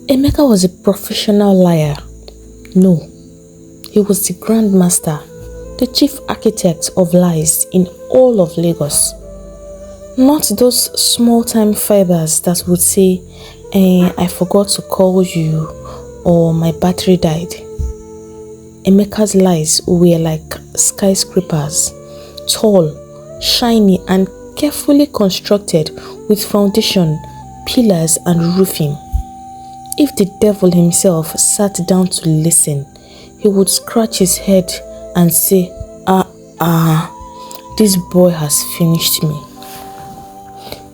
Emeka was a professional liar. No, he was the grandmaster, the chief architect of lies in all of Lagos. Not those small-time fibers that would say, I forgot to call you, or my battery died. Emeka's lies were like skyscrapers, tall, shiny, and carefully constructed with foundation, pillars, and roofing. If the devil himself sat down to listen, he would scratch his head and say, this boy has finished me.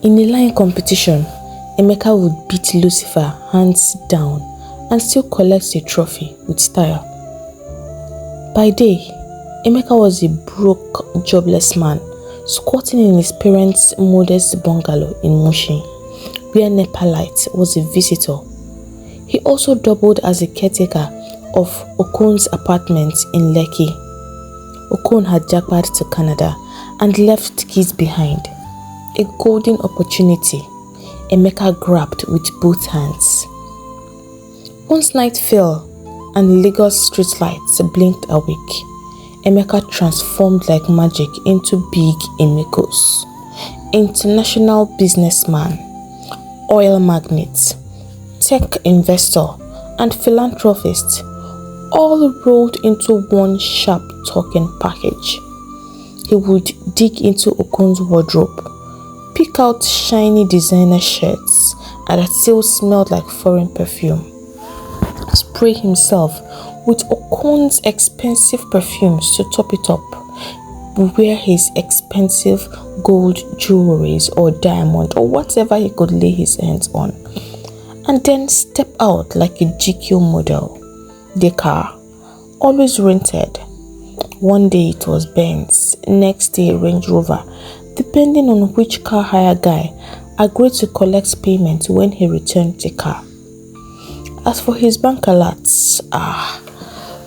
In a lying competition, Emeka would beat Lucifer hands down and still collect the trophy with style. By day, Emeka was a broke, jobless man, squatting in his parents' modest bungalow in Mushin, where NEPA light was a visitor. He also doubled as a caretaker of Okon's apartment in Lekki. Okon had jackpot to Canada and left keys behind. A golden opportunity Emeka grabbed with both hands. Once night fell and Lagos streetlights blinked awake, Emeka transformed like magic into Big Emekus, international businessman, oil magnate, tech investor, and philanthropist, all rolled into one sharp talking package. He would dig into Okon's wardrobe, pick out shiny designer shirts that still smelled like foreign perfume, spray himself with Okon's expensive perfumes to top it up, wear his expensive gold jewelries or diamond or whatever he could lay his hands on, and then step out like a GQ model. The car, always rented. One day it was Benz, next day Range Rover, depending on which car hire guy agreed to collect payment when he returned the car. As for his bank alerts,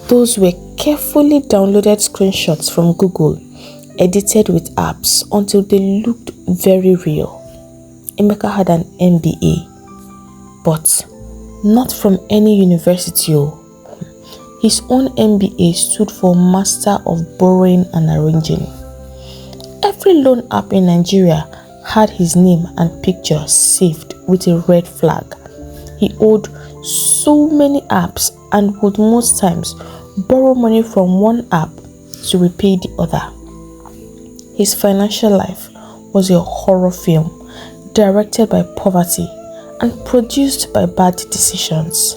those were carefully downloaded screenshots from Google, edited with apps until they looked very real. Emeka had an MBA, but not from any university. His own MBA stood for Master of Borrowing and Arranging. Every loan app in Nigeria had his name and picture saved with a red flag. He owed so many apps and would most times borrow money from one app to repay the other. His financial life was a horror film directed by poverty and produced by bad decisions.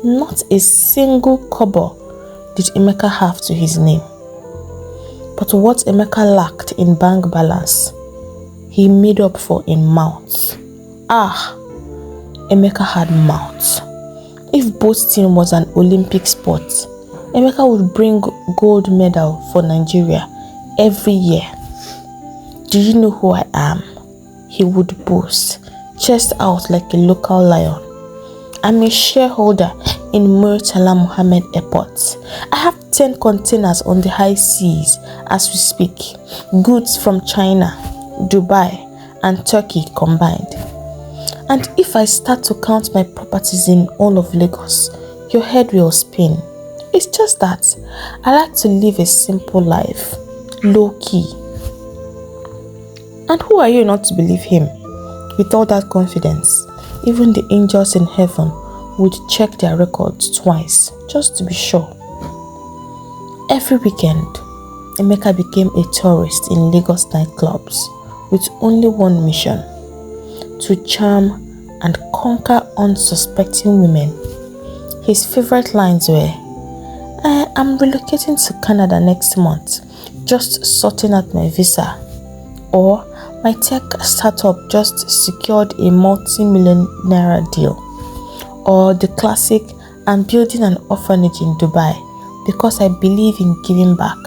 Not a single kobo did Emeka have to his name. But what Emeka lacked in bank balance, he made up for in mouth. Emeka had mouth. If boasting was an Olympic sport, Emeka would bring gold medal for Nigeria every year. Do you know who I am? He would boast, chest out like a local lion. I'm a shareholder in Murtala Mohammed Airport. I have 10 containers on the high seas as we speak. Goods from China, Dubai, and Turkey combined. And if I start to count my properties in all of Lagos, your head will spin. It's just that I like to live a simple life, low-key. And who are you not to believe him? With all that confidence, even the angels in heaven would check their records twice, just to be sure. Every weekend, Emeka became a tourist in Lagos nightclubs with only one mission: to charm and conquer unsuspecting women. His favorite lines were, I'm relocating to Canada next month, just sorting out my visa. Or, my tech startup just secured a multi-million naira deal. Or the classic, I'm building an orphanage in Dubai because I believe in giving back.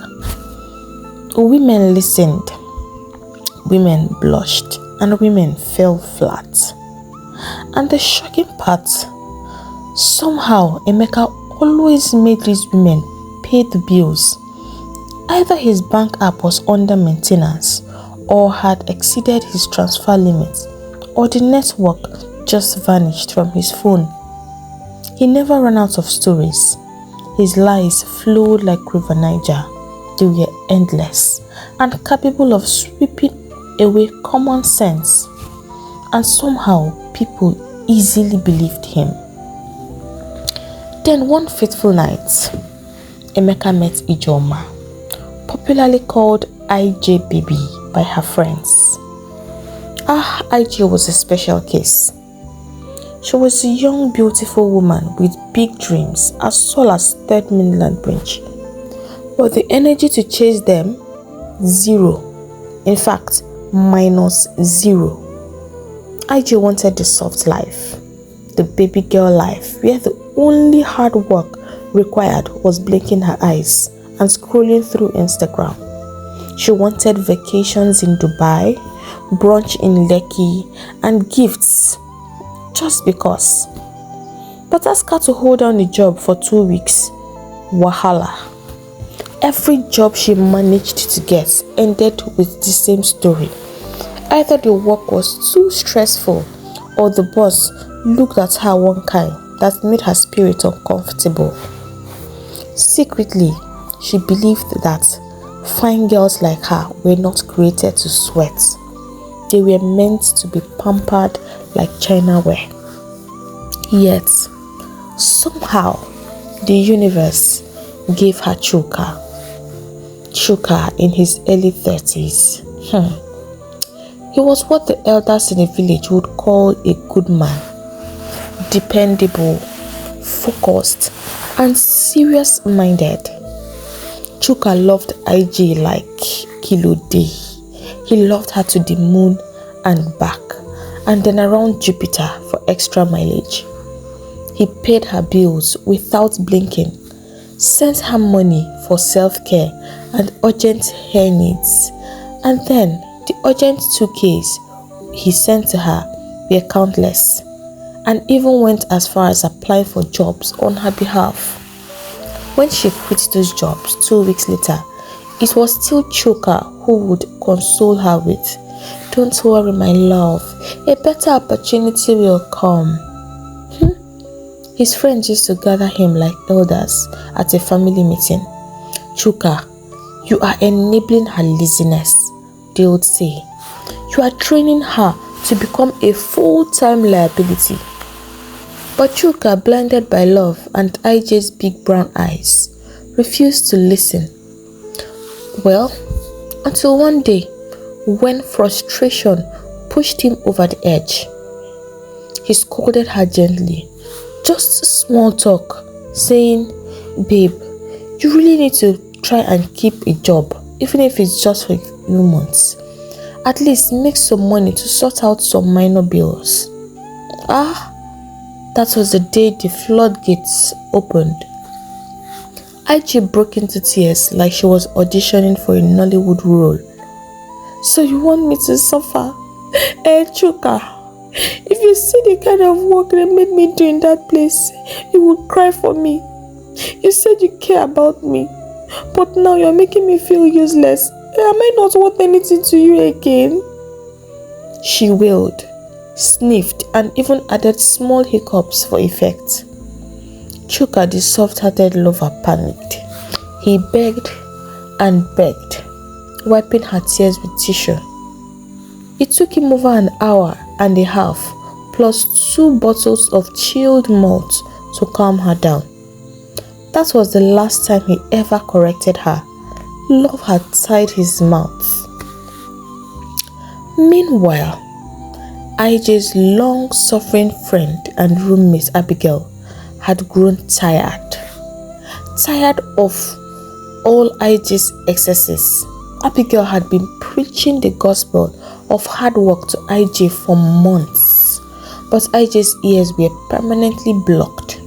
Women listened, women blushed, and women fell flat. And the shocking part, somehow Emeka always made these women pay the bills. Either his bank app was under maintenance, or had exceeded his transfer limits, or the network just vanished from his phone. He never ran out of stories. His lies flowed like River Niger. They were endless and capable of sweeping away common sense. And somehow, people easily believed him. Then one fateful night, Emeka met Ijoma, popularly called Ijay baby by her friends. Ijay was a special case. She was a young, beautiful woman with big dreams as tall as Third Mainland Bridge. But the energy to chase them, zero. In fact, -0. Ijay wanted the soft life, the baby girl life, where the only hard work required was blinking her eyes and scrolling through Instagram. She wanted vacations in Dubai, brunch in Lekki, and gifts just because. But ask her to hold down the job for 2 weeks. Wahala. Every job she managed to get ended with the same story. Either the work was too stressful or the boss looked at her one kind that made her spirit uncomfortable. Secretly, she believed that fine girls like her were not created to sweat. They were meant to be pampered like Chinaware. Yet, somehow, the universe gave her Chuka. Chuka in his early 30s. He was what the elders in the village would call a good man. Dependable, focused, and serious-minded. Chuka loved Ijay like Kilo Day. He loved her to the moon and back, and then around Jupiter for extra mileage. He paid her bills without blinking, sent her money for self-care and urgent hair needs, and then the urgent 2Ks he sent to her were countless, and even went as far as applying for jobs on her behalf. When she quit those jobs 2 weeks later, it was still Chuka who would console her with, "Don't worry, my love, a better opportunity will come." His friends used to gather him like elders at a family meeting. "Chuka, you are enabling her laziness," they would say. "You are training her to become a full-time liability." But Chuka, blinded by love and Ijay's big brown eyes, refused to listen. Well, until one day, when frustration pushed him over the edge. He scolded her gently, just small talk, saying, "Babe, you really need to try and keep a job, even if it's just for a few months. At least make some money to sort out some minor bills." That was the day the floodgates opened. Ijay broke into tears like she was auditioning for a Nollywood role. "So you want me to suffer? Chuka, if you see the kind of work they made me do in that place, you would cry for me. You said you care about me, but now you're making me feel useless. Am I not worth anything to you again?" She wailed, sniffed, and even added small hiccups for effect. Chuka, the soft-hearted lover, panicked. He begged and begged, wiping her tears with tissue. It took him over an hour and a half, plus 2 bottles of chilled malt to calm her down. That was the last time he ever corrected her. Love had tied his mouth. Meanwhile, Ijay's long-suffering friend and roommate Abigail had grown tired. Tired of all Ijay's excesses. Abigail had been preaching the gospel of hard work to Ijay for months, but Ijay's ears were permanently blocked.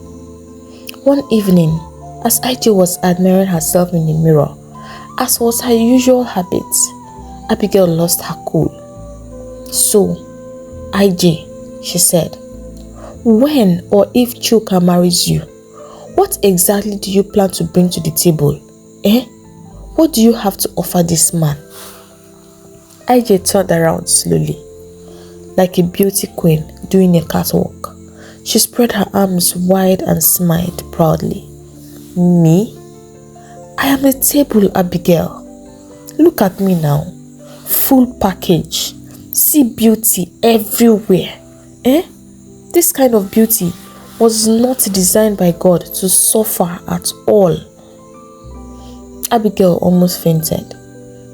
One evening, as Ijay was admiring herself in the mirror, as was her usual habit, Abigail lost her cool. "So, Ijay," she said, "when or if Chuka marries you, what exactly do you plan to bring to the table? What do you have to offer this man?" Ijay turned around slowly, like a beauty queen doing a catwalk. She spread her arms wide and smiled proudly. Me? I am a table, Abigail. Look at me now. Full package. See beauty everywhere. This kind of beauty was not designed by God to suffer at all. Abigail almost fainted.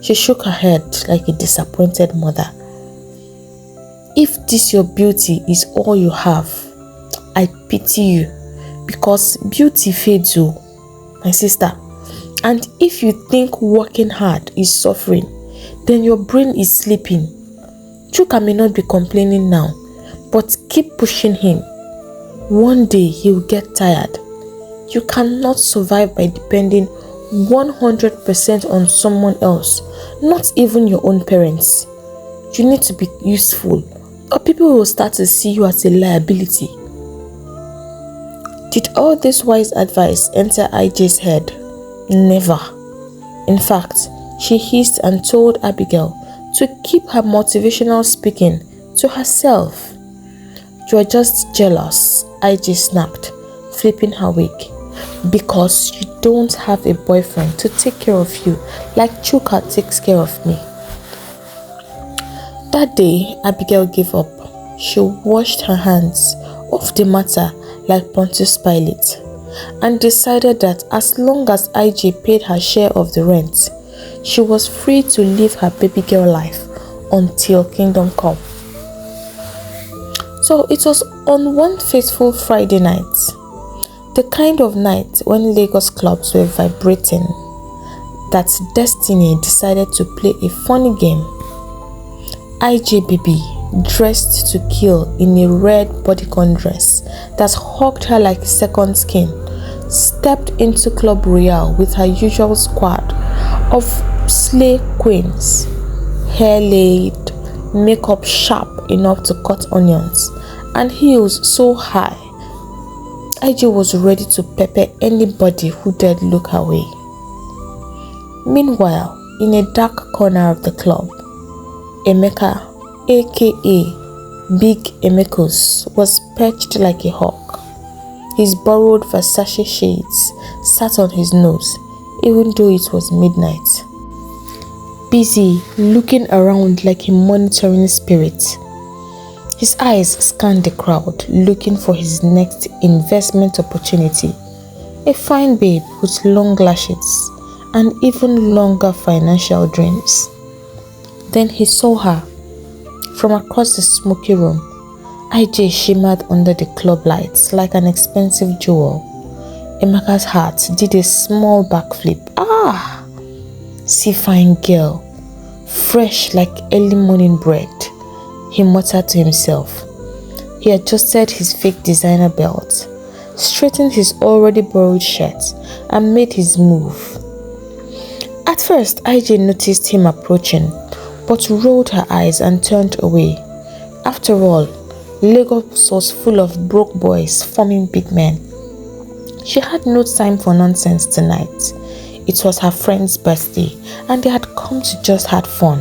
She shook her head like a disappointed mother. If this your beauty is all you have, I pity you, because beauty fades, my sister. And if you think working hard is suffering, then your brain is sleeping. Chuka may not be complaining now, but keep pushing him. One day he will get tired. You cannot survive by depending 100% on someone else, not even your own parents. You need to be useful, or people will start to see you as a liability. Did all this wise advice enter Ijay's head? Never. In fact, she hissed and told Abigail to keep her motivational speaking to herself. You are just jealous, Ijay snapped, flipping her wig, because you don't have a boyfriend to take care of you like Chuka takes care of me. That day, Abigail gave up. She washed her hands off the matter like Pontius Pilate and decided that as long as Ijay paid her share of the rent, she was free to live her baby girl life until kingdom come. So it was on one fateful Friday night, the kind of night when Lagos clubs were vibrating, that destiny decided to play a funny game. Ijay baby, dressed to kill in a red bodycon dress that hugged her like second skin, stepped into Club Royale with her usual squad of slay queens, hair laid, makeup sharp enough to cut onions, and heels so high. Ijay was ready to pepper anybody who dared look her way. Meanwhile, in a dark corner of the club, Emeka, aka Big Emekus, was perched like a hawk. His borrowed Versace shades sat on his nose, even though it was midnight. Busy looking around like a monitoring spirit. His eyes scanned the crowd, looking for his next investment opportunity. A fine babe with long lashes and even longer financial dreams. Then he saw her. From across the smoky room, Ijay shimmered under the club lights like an expensive jewel. Emeka's heart did a small backflip. Ah! See, fine girl, fresh like early morning bread, he muttered to himself. He adjusted his fake designer belt, straightened his already borrowed shirt, and made his move. At first, Ijay noticed him approaching, but rolled her eyes and turned away. After all, Lagos was full of broke boys forming big men. She had no time for nonsense tonight. It was her friend's birthday, and they had come to just have fun.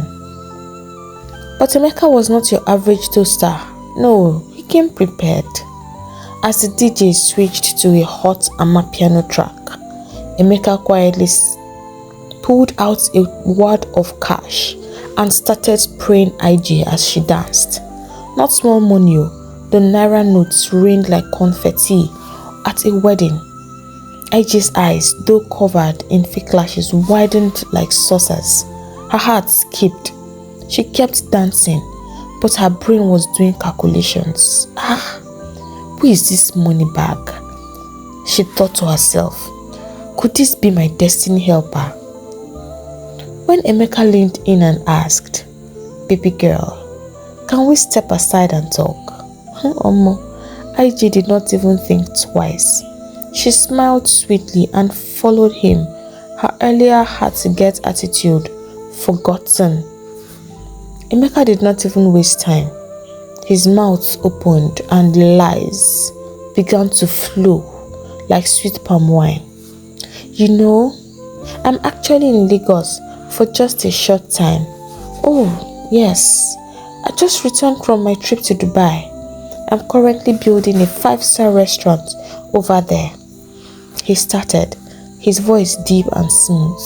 But Emeka was not your average toaster. No, he came prepared. As the DJ switched to a hot amapiano track, Emeka quietly pulled out a wad of cash and started spraying Ijay as she danced. Not small money, the naira notes rained like confetti at a wedding. Ijay's eyes, though covered in fake lashes, widened like saucers. Her heart skipped. She kept dancing, but her brain was doing calculations. Who is this money bag? She thought to herself. Could this be my destiny helper? When Emeka leaned in and asked, "Baby girl, can we step aside and talk?" Ijay did not even think twice. She smiled sweetly and followed him, her earlier hard-to-get attitude forgotten. Emeka did not even waste time. His mouth opened and lies began to flow like sweet palm wine. You know, I'm actually in Lagos for just a short time. Oh, yes. I just returned from my trip to Dubai. I'm currently building a 5-star restaurant over there. He started, his voice deep and smooth.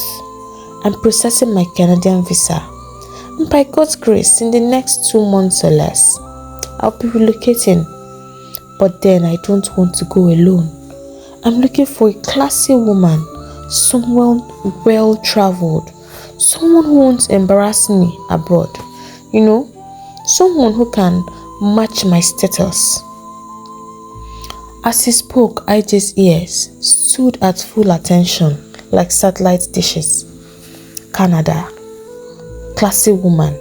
I'm processing my Canadian visa. And by God's grace, in the next 2 months or less, I'll be relocating. But then I don't want to go alone. I'm looking for a classy woman, someone well-traveled, someone who won't embarrass me abroad. Someone who can match my status. As he spoke, Ijay's ears stood at full attention like satellite dishes. Canada. Classy woman.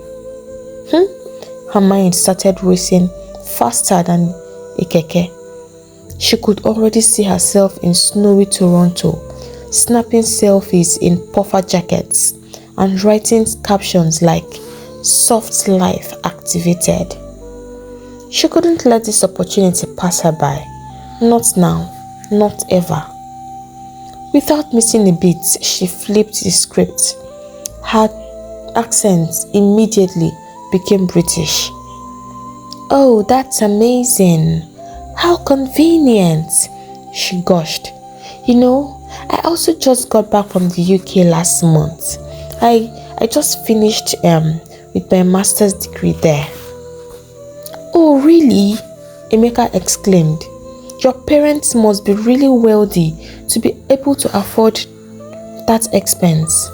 Her mind started racing faster than a keke. She could already see herself in snowy Toronto, snapping selfies in puffer jackets and writing captions like "Soft Life Activated." She couldn't let this opportunity pass her by. Not now, not ever. Without missing a beat, she flipped the script. Her accent immediately became British. "Oh, that's amazing. How convenient," she gushed. I also just got back from the UK last month. I just finished with my master's degree there. "Oh, really?" Emeka exclaimed. "Your parents must be really wealthy to be able to afford that expense."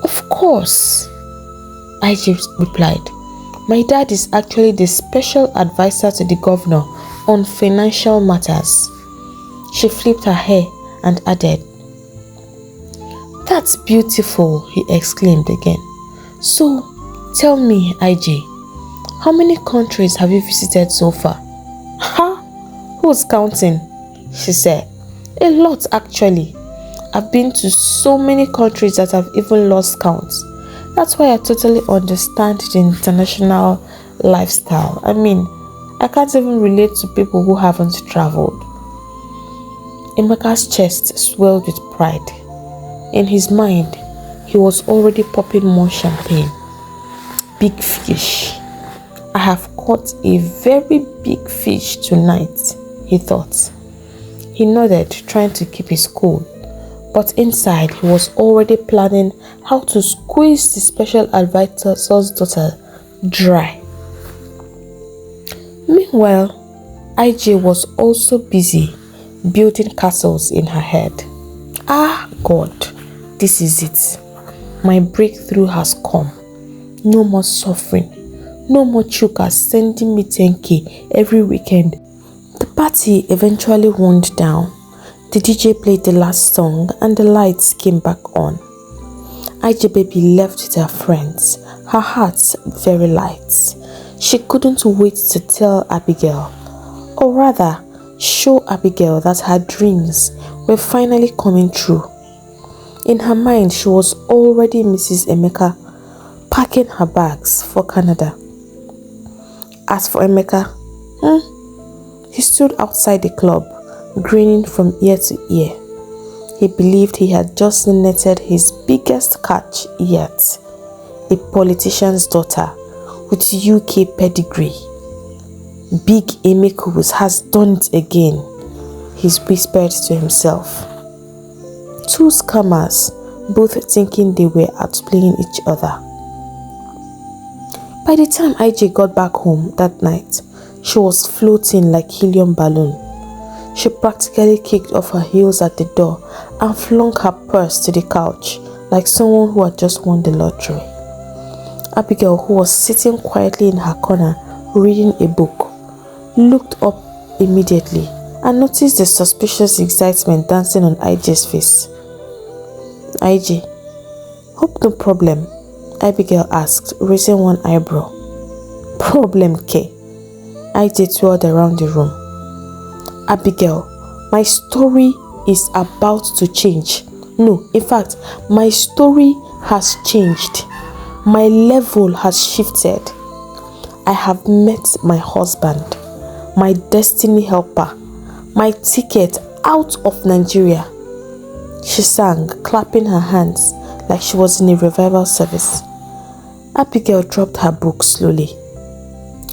"Of course," Ijay replied. "My dad is actually the special advisor to the governor on financial matters." She flipped her hair and added, "That's beautiful," he exclaimed again. "So, tell me, Ijay, how many countries have you visited so far?" "Ha! Who's counting?" she said. "A lot, actually. I've been to so many countries that I've even lost count. That's why I totally understand the international lifestyle. I can't even relate to people who haven't traveled." Emeka's chest swelled with pride. In his mind, he was already popping more champagne. Big fish. I have caught a very big fish tonight, he thought. He nodded, trying to keep his cool, but inside he was already planning how to squeeze the special advisor's daughter dry. Meanwhile, Ijay was also busy building castles in her head. "Ah, God, this is it. My breakthrough has come. No more suffering. No more Chuka sending me 10K every weekend." The party eventually wound down. The DJ played the last song and the lights came back on. Ijay baby left with her friends, her heart very light. She couldn't wait to tell Abigail, or rather, show Abigail that her dreams were finally coming true. In her mind, she was already Mrs. Emeka, packing her bags for Canada. As for Emeka, he stood outside the club, grinning from ear to ear. He believed he had just netted his biggest catch yet, a politician's daughter with UK pedigree. "Big Emekus has done it again," he whispered to himself. Two scammers, both thinking they were outplaying each other. By the time Ijay got back home that night, she was floating like helium balloon. She practically kicked off her heels at the door and flung her purse to the couch like someone who had just won the lottery. Abigail, who was sitting quietly in her corner reading a book, looked up immediately and noticed the suspicious excitement dancing on Ijay's face. "Ijay, hope no problem?" Abigail asked, raising one eyebrow. "Problem, K?" Ijay twirled around the room. "Abigail, my story is about to change. No, in fact, my story has changed. My level has shifted. I have met my husband, my destiny helper, my ticket out of Nigeria." She sang, clapping her hands like she was in a revival service. Abigail dropped her book slowly.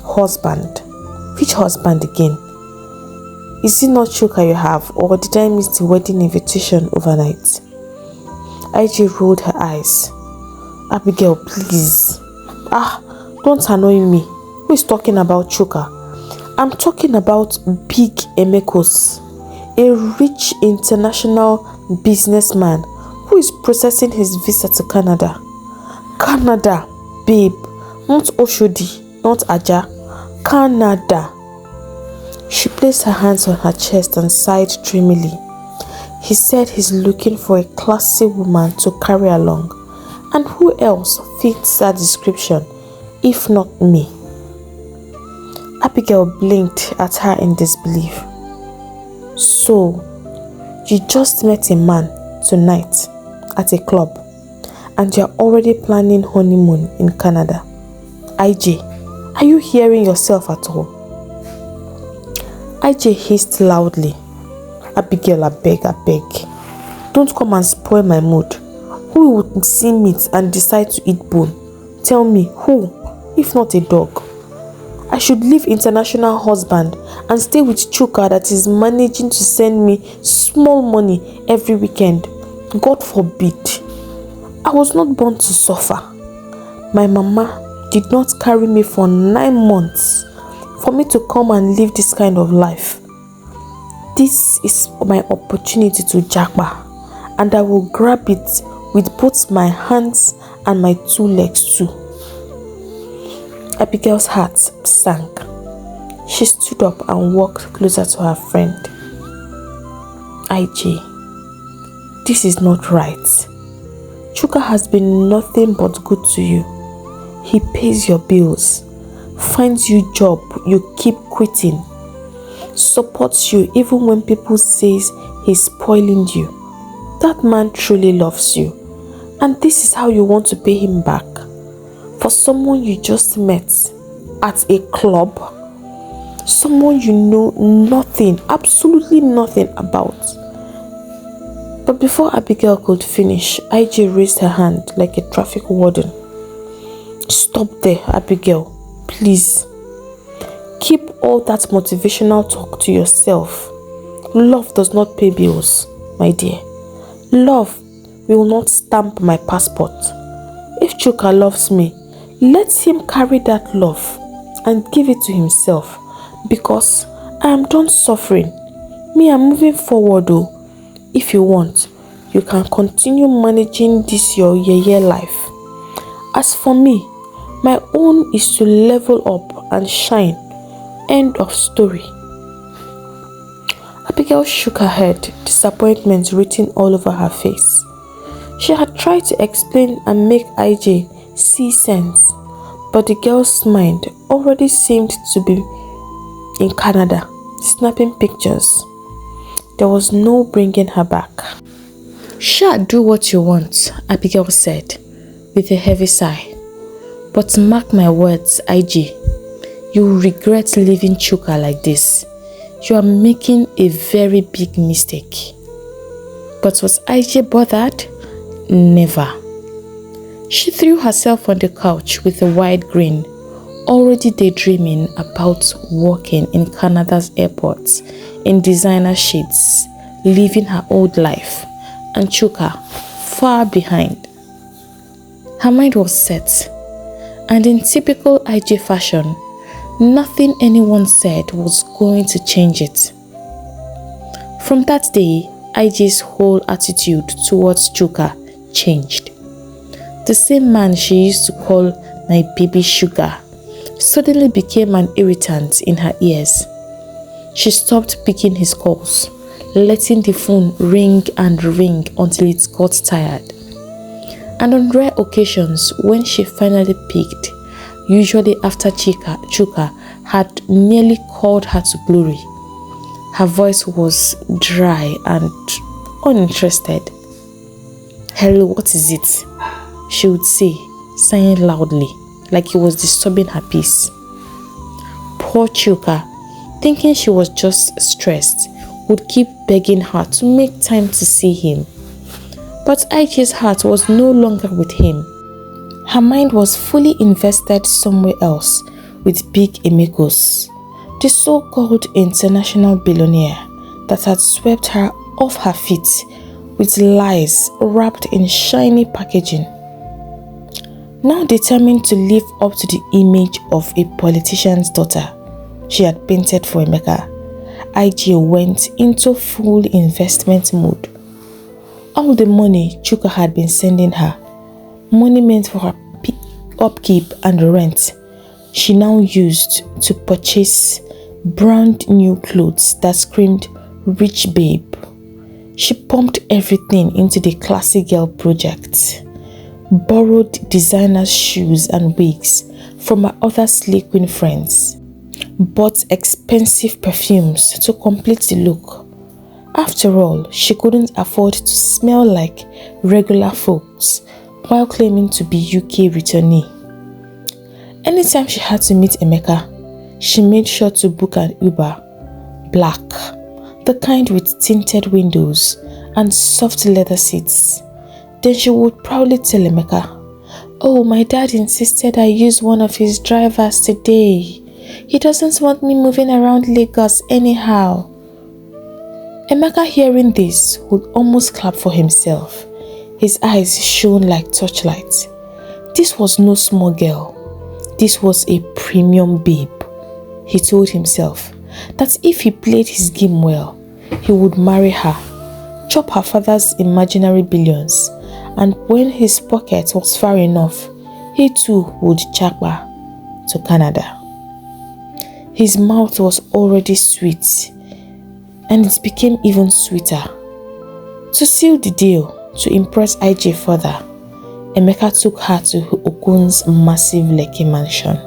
"Husband," Which husband again? Is it not Chuka you have, or did I miss the wedding invitation overnight? Ijay rolled her eyes. Abigail, please. Don't annoy me. Who is talking about Chuka? I'm talking about Big Emekus, a rich international businessman who is processing his visa to Canada. Canada, babe. Not Oshodi, not Aja. Canada. She placed her hands on her chest and sighed dreamily. He said he's looking for a classy woman to carry along. And who else fits that description, if not me? Abigail blinked at her in disbelief. So, you just met a man tonight at a club and you're already planning honeymoon in Canada. Ijay, are you hearing yourself at all? Ijay hissed loudly. Abigail, I beg. Don't come and spoil my mood. Who would see meat and decide to eat bone? Tell me, who, if not a dog? I should leave international husband and stay with Chuka that is managing to send me small money every weekend. God forbid. I was not born to suffer. My mama did not carry me for 9 months for me to come and live this kind of life. This is my opportunity to japa, and I will grab it with both my hands and my 2 legs too. Abigail's heart sank. She stood up and walked closer to her friend. Ijay, this is not right. Chuka has been nothing but good to you. He pays your bills, finds you job you keep quitting, supports you even when people says he's spoiling you. That man truly loves you, and this is how you want to pay him back? For someone you just met at a club, someone you know nothing, absolutely nothing about. But before Abigail could finish, Ijay raised her hand like a traffic warden. Stop there, Abigail, please. Keep all that motivational talk to yourself. Love does not pay bills, my dear. Love will not stamp my passport. If Chuka loves me, let him carry that love and give it to himself, because I am done suffering. Me, I'm moving forward though. If you want, you can continue managing this your yeye life. As for me, my own is to level up and shine. End of story. Abigail shook her head, disappointment written all over her face. She had tried to explain and make Ijay see sense, but the girl's mind already seemed to be in Canada, snapping pictures. There was no bringing her back. Sha, do what you want, Abigail said, with a heavy sigh. But mark my words, Ijay, you will regret leaving Chuka like this. You are making a very big mistake. But was Ijay bothered? Never. She threw herself on the couch with a wide grin, already daydreaming about working in Canada's airports in designer shades, living her old life, and Chuka far behind. Her mind was set, and in typical Ijay fashion, nothing anyone said was going to change it. From that day, Ijay's whole attitude towards Chuka changed. The same man she used to call my baby sugar suddenly became an irritant in her ears. She stopped picking his calls, letting the phone ring and ring until it got tired. And on rare occasions, when she finally picked, usually after Chuka had nearly called her to glory, her voice was dry and uninterested. Hello, what is it? She would say, sighing loudly, like he was disturbing her peace. Poor Chuka, thinking she was just stressed, would keep begging her to make time to see him. But Ijay's heart was no longer with him. Her mind was fully invested somewhere else with Big Emekus. The so-called international billionaire that had swept her off her feet with lies wrapped in shiny packaging. Now determined to live up to the image of a politician's daughter she had painted for Emeka, Ijay went into full investment mode. All the money Chuka had been sending her, money meant for her upkeep and rent, she now used to purchase brand new clothes that screamed rich babe. She pumped everything into the classy girl project, borrowed designer shoes and wigs from her other slay queen friends, bought expensive perfumes to complete the look. After all, she couldn't afford to smell like regular folks while claiming to be UK returnee. Anytime she had to meet Emeka, she made sure to book an Uber, black, the kind with tinted windows and soft leather seats. Then she would proudly tell Emeka, "Oh, my dad insisted I use one of his drivers today. He doesn't want me moving around Lagos anyhow." Emeka, hearing this, would almost clap for himself. His eyes shone like torchlights. This was no small girl. This was a premium babe. He told himself that if he played his game well, he would marry her, chop her father's imaginary billions, and when his pocket was far enough, he too would japa to Canada. His mouth was already sweet, and it became even sweeter. To seal the deal, to impress Ijay further, Emeka took her to Okun's massive Lekki mansion,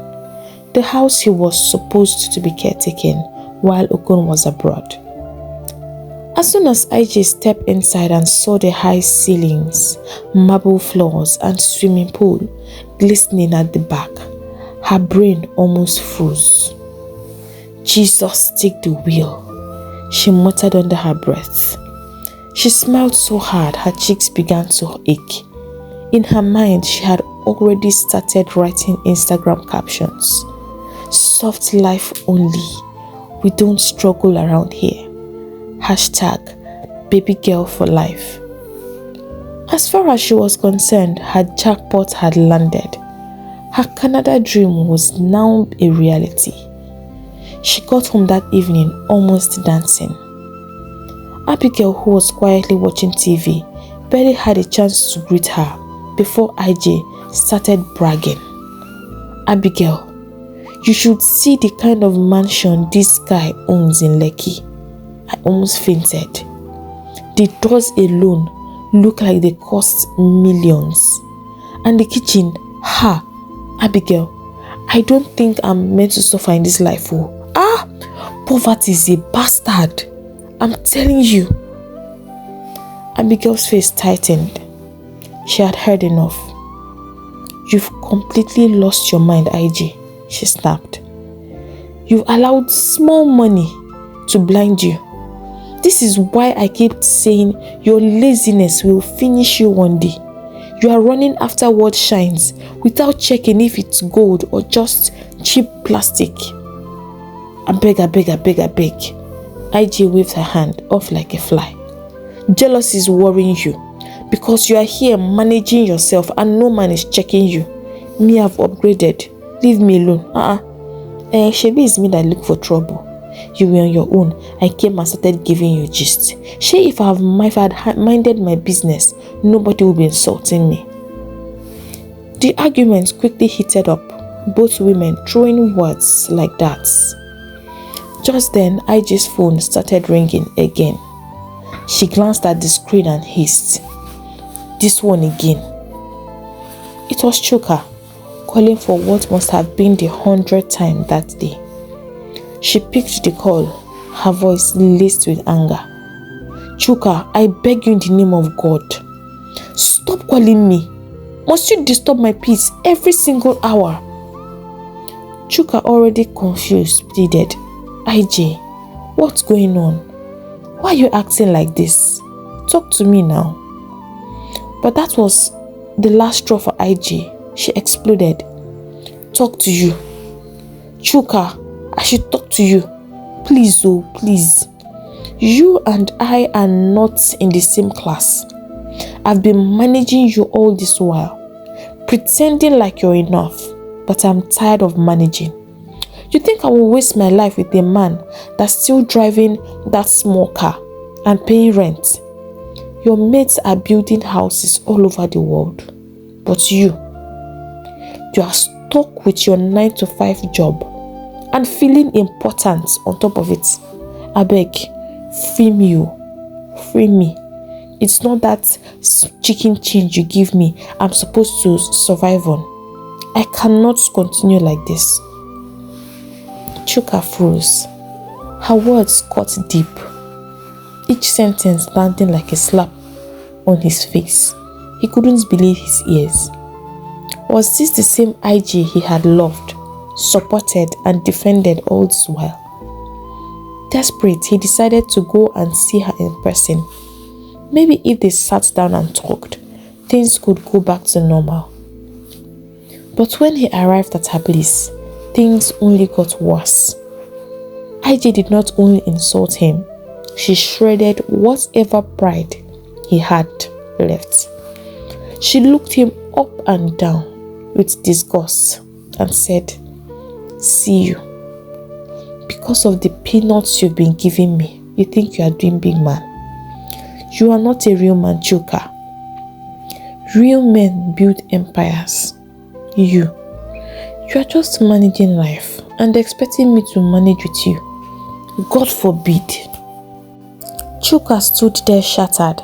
the house he was supposed to be caretaking while Okun was abroad. As soon as Ijay stepped inside and saw the high ceilings, marble floors and swimming pool glistening at the back, her brain almost froze. "Jesus, take the wheel," she muttered under her breath. She smiled so hard her cheeks began to ache. In her mind, she had already started writing Instagram captions. "Soft life only. We don't struggle around here. Hashtag baby girl for life." As far as she was concerned, her jackpot had landed. Her Canada dream was now a reality. She got home that evening almost dancing. Abigail, who was quietly watching TV, barely had a chance to greet her before Ijay started bragging. "Abigail, you should see the kind of mansion this guy owns in Lekki." I almost fainted. The doors alone look like they cost millions. And the kitchen, Abigail, I don't think I'm meant to suffer in this life. Poverty is a bastard. I'm telling you. Abigail's face tightened. She had heard enough. "You've completely lost your mind, Ijay," she snapped. "You've allowed small money to blind you. This is why I keep saying your laziness will finish you one day. You are running after what shines without checking if it's gold or just cheap plastic." I beg. Ijay waved her hand off like a fly. "Jealousy is worrying you because you are here managing yourself and no man is checking you. Me, I've upgraded. Leave me alone." Shebi is me that look for trouble. You were on your own. I came and started giving you gist. If I had minded my business, nobody would be insulting me. The argument quickly heated up, both women throwing words like that. Just then, Ijay's phone started ringing again. She glanced at the screen and hissed, "This one again." It was Chuka, calling for what must have been the 100th time that day. She picked the call, her voice laced with anger. "Chuka, I beg you in the name of God. Stop calling me. Must you disturb my peace every single hour?" Chuka, already confused, pleaded, "Ijay, what's going on? Why are you acting like this? Talk to me now." But that was the last straw for Ijay. She exploded. "Talk to you. Chuka, I should talk to you. Please, oh, please. You and I are not in the same class. I've been managing you all this while, pretending like you're enough, but I'm tired of managing. You think I will waste my life with a man that's still driving that small car and paying rent? Your mates are building houses all over the world, but you are stuck with your 9-to-5 job and feeling important on top of it. I beg, free me, free me. It's not that chicken change you give me I'm supposed to survive on. I cannot continue like this. Chuka froze. Her words cut deep, each sentence landing like a slap on his face. He couldn't believe his ears. Was this the same Ijay he had loved, supported, and defended all this while? Desperate, he decided to go and see her in person. Maybe if they sat down and talked, things could go back to normal. But when he arrived at her place, things only got worse. Ijay did not only insult him, she shredded whatever pride he had left. She looked him up and down with disgust and said, "See you. Because of the peanuts you've been giving me, you think you are doing big man. You are not a real man, Chuka. Real men build empires. You are just managing life and expecting me to manage with you. God forbid." Chuka stood there shattered.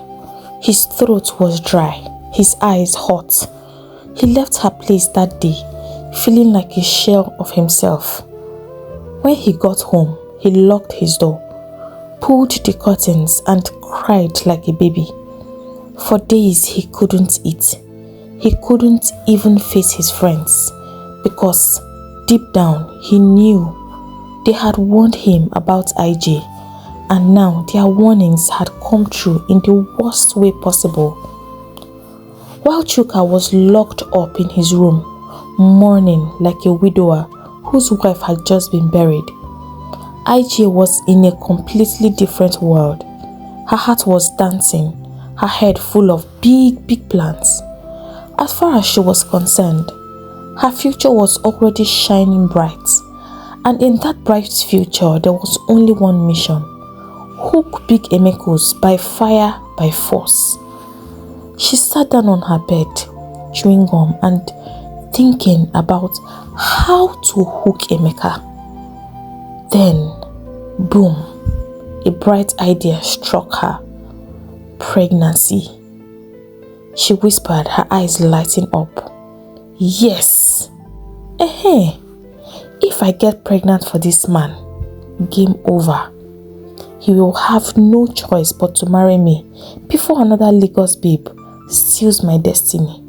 His throat was dry, his eyes hot. He left her place that day, feeling like a shell of himself. When he got home, he locked his door, pulled the curtains, and cried like a baby. For days he couldn't eat. He couldn't even face his friends because deep down he knew they had warned him about Ijay, and now their warnings had come true in the worst way possible. While Chuka was locked up in his room, mourning like a widower whose wife had just been buried, Ijay was in a completely different world. Her heart was dancing, her head full of big plans. As far as she was concerned, her future was already shining bright. And in that bright future, there was only one mission: hook Big Emekus by fire, by force. She sat down on her bed, chewing gum and thinking about how to hook Emeka. Then, boom, a bright idea struck her. Pregnancy. She whispered, her eyes lighting up. Yes! If I get pregnant for this man, game over. He will have no choice but to marry me before another Lagos babe steals my destiny.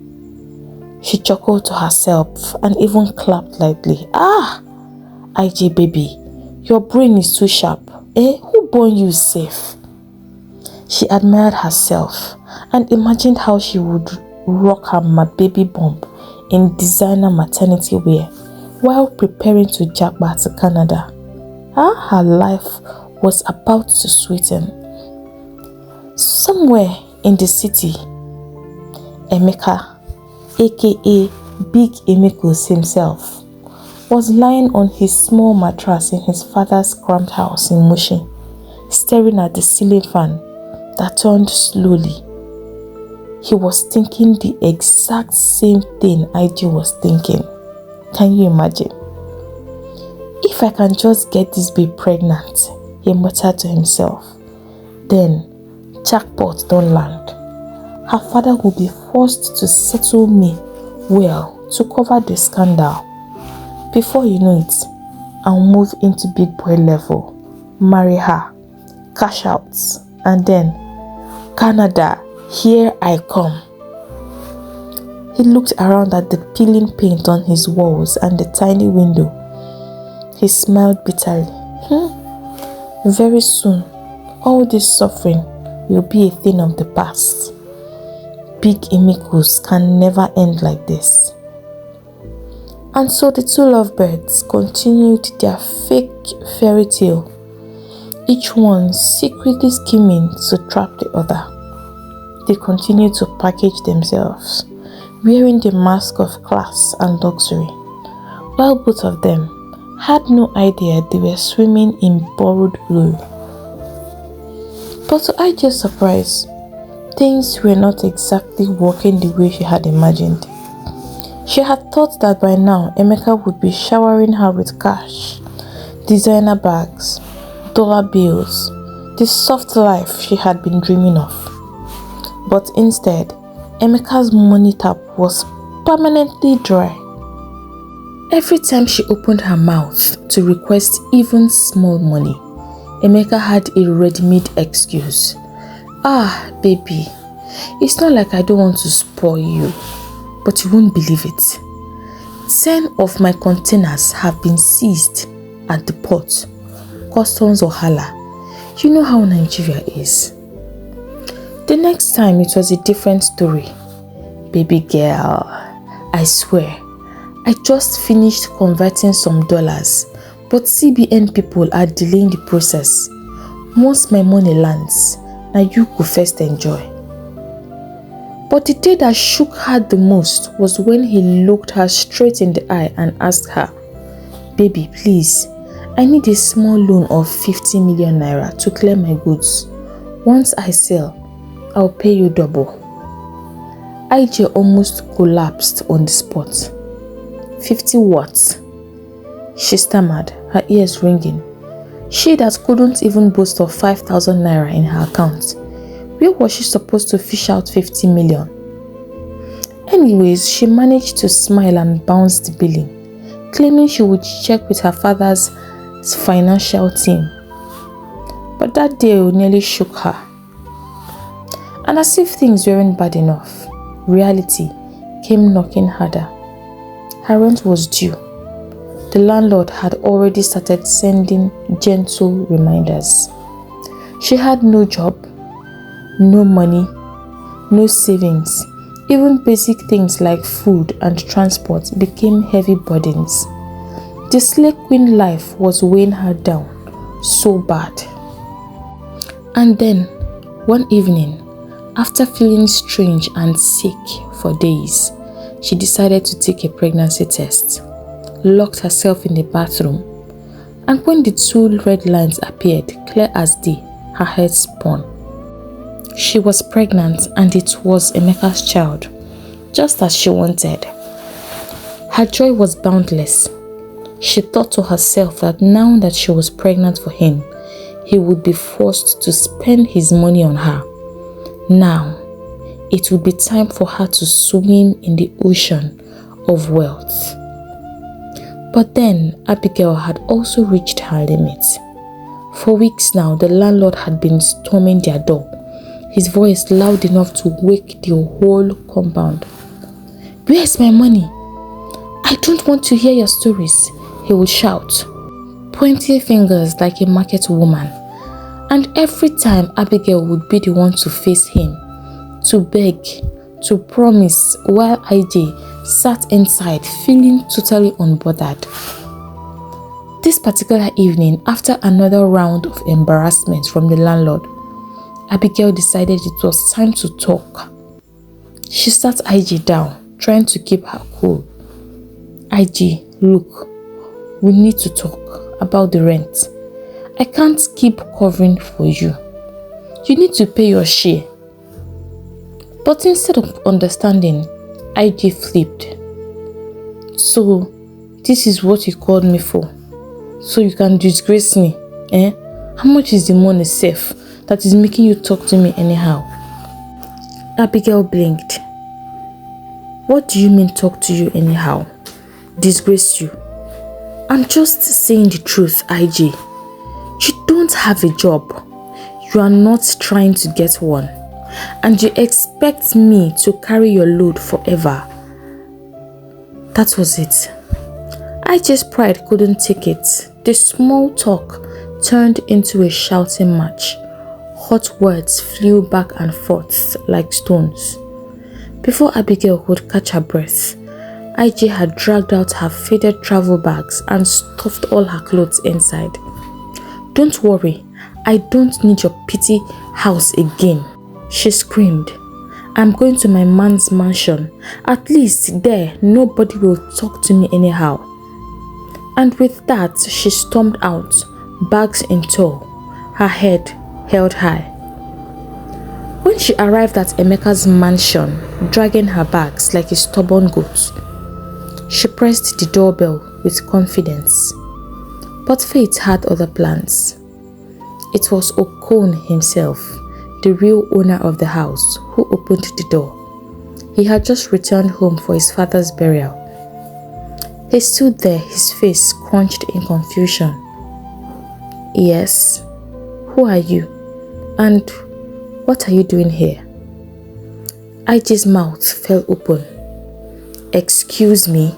She chuckled to herself and even clapped lightly. Ah! Ijay baby, your brain is too sharp. Who born you safe? She admired herself and imagined how she would rock her baby bump in designer maternity wear while preparing to japa to Canada. Her life was about to sweeten. Somewhere in the city, Emeka, aka Big Emekus himself, was lying on his small mattress in his father's cramped house in Mushin, staring at the ceiling fan that turned slowly. He was thinking the exact same thing Ijay was thinking. Can you imagine? If I can just get this babe pregnant, he muttered to himself. Then, jackpot don't land. Her father will be forced to settle me well to cover the scandal. Before you know it, I'll move into big boy level, marry her, cash out, and then, Canada, here I come. He looked around at the peeling paint on his walls and the tiny window. He smiled bitterly. Very soon, all this suffering will be a thing of the past. Big Emekus can never end like this. And so the two lovebirds continued their fake fairy tale, each one secretly scheming to trap the other. They continued to package themselves, wearing the mask of class and luxury, while both of them had no idea they were swimming in borrowed glory. But to Ijay's surprise, things were not exactly working the way she had imagined. She had thought that by now Emeka would be showering her with cash, designer bags, dollar bills, the soft life she had been dreaming of. But instead, Emeka's money tap was permanently dry. Every time she opened her mouth to request even small money, Emeka had a ready-made excuse. "Ah, baby, it's not like I don't want to spoil you, but you won't believe it. 10 of my containers have been seized at the port. Customs wahala. You know how Nigeria is." The next time it was a different story. "Baby girl, I swear, I just finished converting some dollars, but CBN people are delaying the process. Once my money lands, now you go first enjoy." But the day that shook her the most was when he looked her straight in the eye and asked her, "Baby, please, I need a small loan of 50 million naira to clear my goods. Once I sell, I'll pay you double." Ijay almost collapsed on the spot. 50 what? She stammered, her ears ringing. She that couldn't even boast of 5,000 naira in her account. Where was she supposed to fish out 50 million? Anyways, she managed to smile and bounce the billing, claiming she would check with her father's financial team. But that day nearly shook her. And as if things weren't bad enough, reality came knocking harder. Her rent was due. The landlord had already started sending gentle reminders. She had no job, no money, no savings. Even basic things like food and transport became heavy burdens. The slave queen life was weighing her down so bad. And then, one evening, after feeling strange and sick for days, she decided to take a pregnancy test, locked herself in the bathroom, and when the 2 red lines appeared clear as day, her head spun. She was pregnant and it was Emeka's child, just as she wanted. Her joy was boundless. She thought to herself that now that she was pregnant for him, he would be forced to spend his money on her. Now, it would be time for her to swim in the ocean of wealth. But then, Abigail had also reached her limit. For weeks now, the landlord had been storming their door, his voice loud enough to wake the whole compound. "Where's my money? I don't want to hear your stories," he would shout, pointing fingers like a market woman. And every time Abigail would be the one to face him, to beg, to promise, while Ijay sat inside feeling totally unbothered. This particular evening, after another round of embarrassment from the landlord, Abigail decided it was time to talk. She sat Ijay down, trying to keep her cool. "Ijay, look, we need to talk about the rent. I can't keep covering for you. You need to pay your share." But instead of understanding, Ijay flipped. "So, this is what you called me for? So you can disgrace me, eh? How much is the money safe that is making you talk to me anyhow?" Abigail blinked. "What do you mean talk to you anyhow? Disgrace you? I'm just saying the truth, Ijay. You don't have a job. You are not trying to get one. And you expect me to carry your load forever." That was it. Ijay's pride couldn't take it. The small talk turned into a shouting match. Hot words flew back and forth like stones. Before Abigail could catch her breath, Ijay had dragged out her faded travel bags and stuffed all her clothes inside. "Don't worry, I don't need your pity house again," she screamed. "I'm going to my man's mansion. At least there, nobody will talk to me anyhow." And with that, she stormed out, bags in tow, her head held high. When she arrived at Emeka's mansion, dragging her bags like a stubborn goat, she pressed the doorbell with confidence. But fate had other plans. It was Okon himself, the real owner of the house, who opened the door. He had just returned home for his father's burial. He stood there, his face scrunched in confusion. "Yes, who are you? And what are you doing here?" Ijay's mouth fell open. "Excuse me?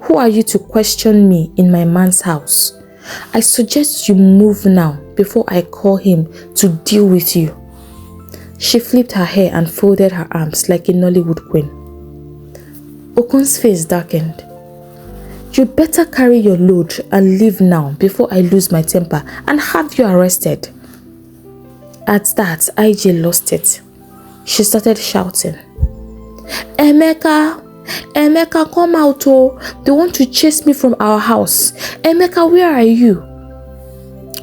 Who are you to question me in my man's house? I suggest you move now before I call him to deal with you." She flipped her hair and folded her arms like a Nollywood queen. Okon's face darkened. "You better carry your load and leave now before I lose my temper and have you arrested." At that, Ijay lost it. She started shouting, "Emeka! Emeka, come out, oh! They want to chase me from our house. Emeka, where are you?"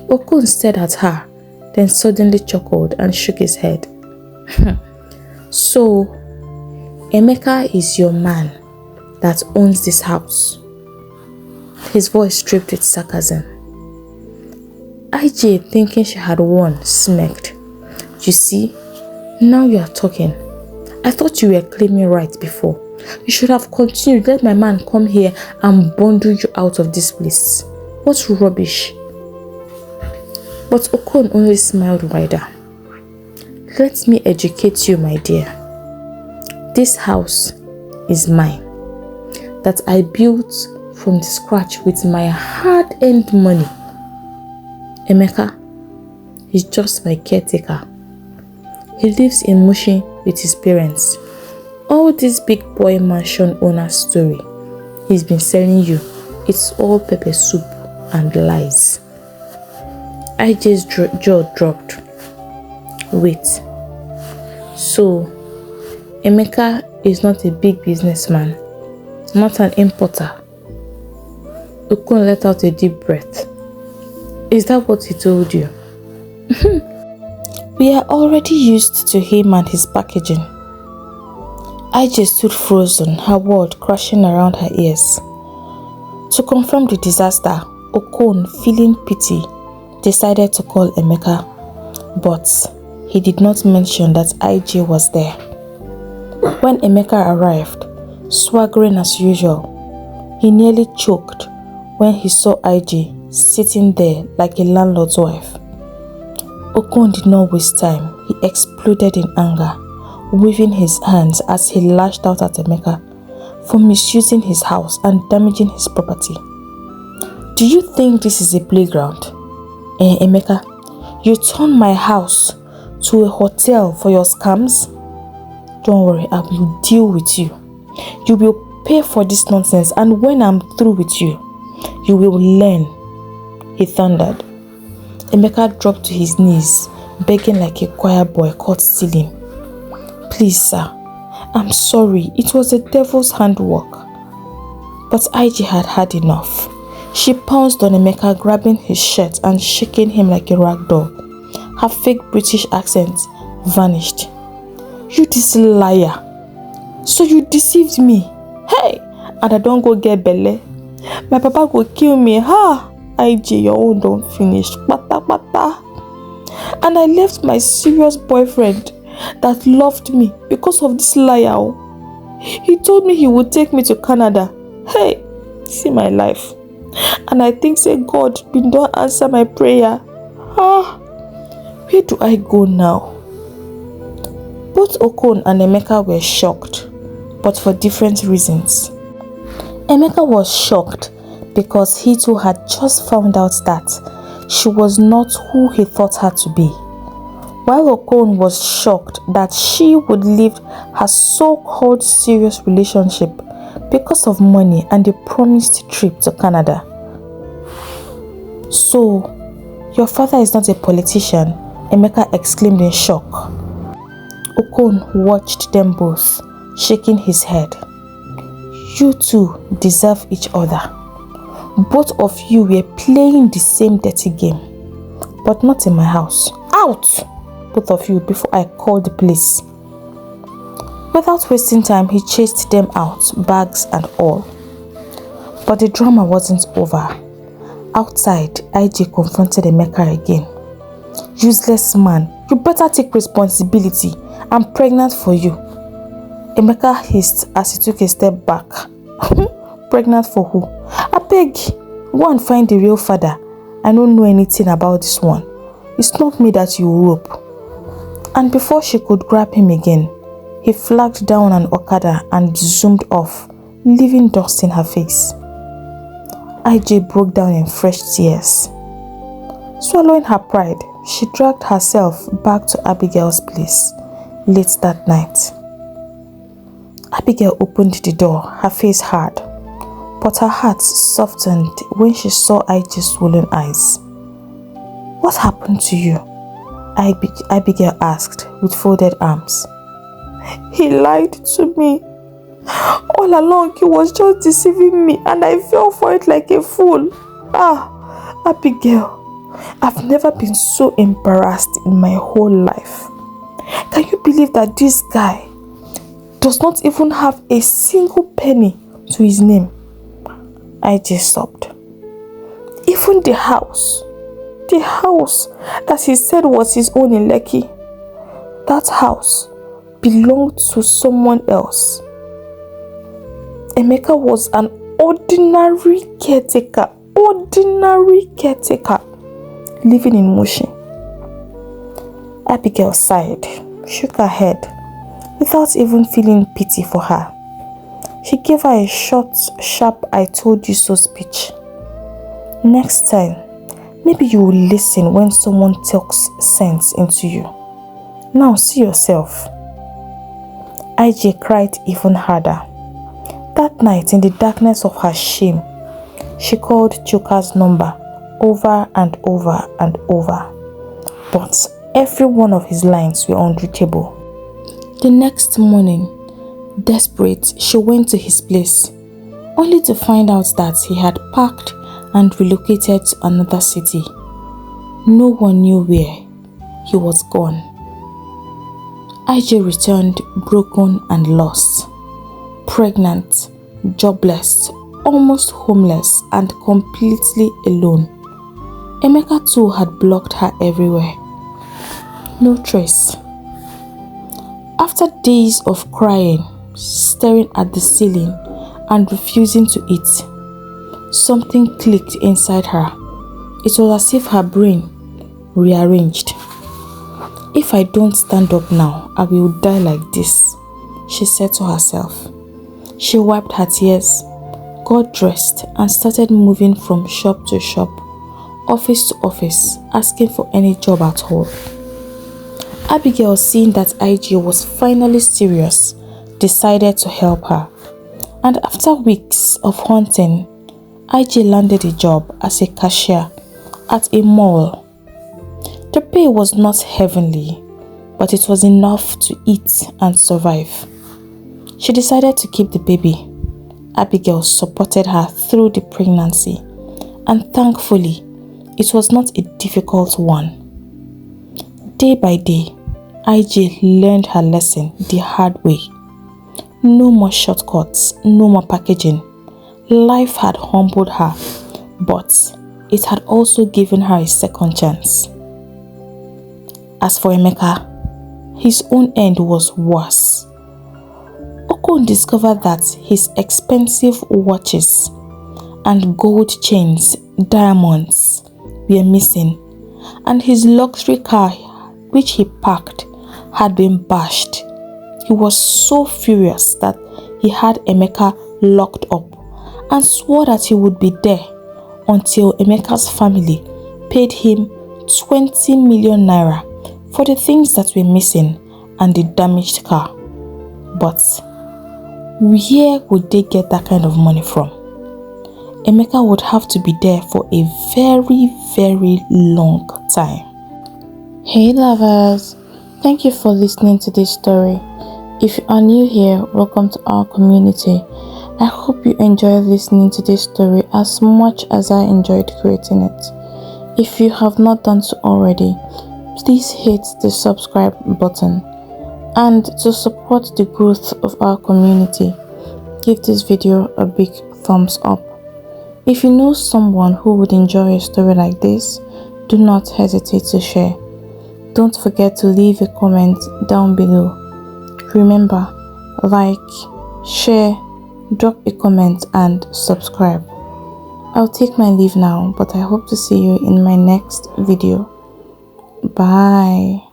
Okon stared at her, then suddenly chuckled and shook his head. "So, Emeka is your man that owns this house?" His voice dripped with sarcasm. Ijay, thinking she had won, smirked. "You see, now you are talking. I thought you were claiming right before. You should have continued. Let my man come here and bundle you out of this place. What rubbish." But Okon only smiled wider. "Let me educate you, my dear. This house is mine, that I built from the scratch with my hard-earned money. Emeka is just my caretaker. He lives in Mushi with his parents. All this big boy mansion owner story he's been selling you, it's all pepper soup and lies." Ijay's jaw dropped. "Wait, so Emeka is not a big businessman, not an importer?" Okon let out a deep breath. "Is that what he told you?" "We are already used to him and his packaging." Ijay stood frozen, her world crashing around her ears. To confirm the disaster, Okon, feeling pity, decided to call Emeka, but he did not mention that Ijay was there. When Emeka arrived, swaggering as usual, he nearly choked when he saw Ijay sitting there like a landlord's wife. Okon did not waste time. He exploded in anger, waving his hands as he lashed out at Emeka for misusing his house and damaging his property. "Do you think this is a playground? Emeka, you turned my house to a hotel for your scams? Don't worry, I will deal with you. You will pay for this nonsense, and when I'm through with you, you will learn," he thundered. Emeka dropped to his knees, begging like a choir boy caught stealing. "Please, sir, I'm sorry. It was the devil's handwork." But Ijay had had enough. She pounced on Emeka, grabbing his shirt and shaking him like a rag doll. Her fake British accent vanished. "You this liar! So you deceived me? Hey! And I don't go get belle. My papa go kill me. Ha! Ijay, your own don't finish. Pata pata. And I left my serious boyfriend that loved me because of this liar. He told me he would take me to Canada. Hey! See my life. And I think say God been don't answer my prayer. Ah! Where do I go now?" Both Okon and Emeka were shocked, but for different reasons. Emeka was shocked because he too had just found out that she was not who he thought her to be, while Okon was shocked that she would leave her so-called serious relationship because of money and the promised trip to Canada. So, your father is not a politician? Emeka exclaimed in shock. Okon watched them both, shaking his head. You two deserve each other. Both of you were playing the same dirty game, but not in my house. Out! Both of you, before I call the police. Without wasting time, he chased them out, bags and all. But the drama wasn't over. Outside, Ijay confronted Emeka again. Useless man, you better take responsibility. I'm pregnant for you. Emeka hissed as he took a step back. Pregnant for who? I beg, go and find the real father. I don't know anything about this one. It's not me that you rope. And before she could grab him again, he flagged down an Okada and zoomed off, leaving dust in her face. Ijay broke down in fresh tears. Swallowing her pride, she dragged herself back to Abigail's place late that night. Abigail opened the door, her face hard, but her heart softened when she saw Ijay's swollen eyes. What happened to you? Abigail asked with folded arms. He lied to me. All along he was just deceiving me and I fell for it like a fool. Abigail, I've never been so embarrassed in my whole life. Can you believe that this guy does not even have a single penny to his name? I just sobbed. Even the house that he said was his own in Lekki, that house belonged to someone else. Emeka was an ordinary caretaker living in Mushi. Abigail sighed, shook her head, without even feeling pity for her. She gave her a short, sharp I told you so speech. Next time, maybe you will listen when someone talks sense into you. Now see yourself. Ijay cried even harder. That night, in the darkness of her shame, she called Chuka's number over and over and over, but every one of his lines were unreachable. The next morning, desperate, she went to his place, only to find out that he had packed and relocated to another city. No one knew where. He was gone. Ijay returned broken and lost, pregnant, jobless, almost homeless, and completely alone. Emeka too had blocked her everywhere. No trace. After days of crying, staring at the ceiling, and refusing to eat, something clicked inside her. It was as if her brain rearranged. If I don't stand up now, I will die like this, she said to herself. She wiped her tears, got dressed, and started moving from shop to shop, office to office, asking for any job at all. Abigail, seeing that Ijay was finally serious, decided to help her. And after weeks of hunting, Ijay landed a job as a cashier at a mall. The pay was not heavenly, but it was enough to eat and survive. She decided to keep the baby. Abigail supported her through the pregnancy, and thankfully, it was not a difficult one. Day by day, Ijay learned her lesson the hard way. No more shortcuts, no more packaging. Life had humbled her, but it had also given her a second chance. As for Emeka, his own end was worse. Okon discovered that his expensive watches and gold chains, diamonds, were missing, and his luxury car, which he parked, had been bashed. He was so furious that he had Emeka locked up and swore that he would be there until Emeka's family paid him 20 million naira for the things that were missing and the damaged car. But Where would they get that kind of money from? Emeka would have to be there for a very, very long time. Hey lovers, thank you for listening to this story. If you are new here, welcome to our community. I hope you enjoy listening to this story as much as I enjoyed creating it. If you have not done so already, please hit the subscribe button. And to support the growth of our community, give this video a big thumbs up. If you know someone who would enjoy a story like this, do not hesitate to share. Don't forget to leave a comment down below. Remember, like, share, drop a comment and subscribe. I'll take my leave now, but I hope to see you in my next video. Bye.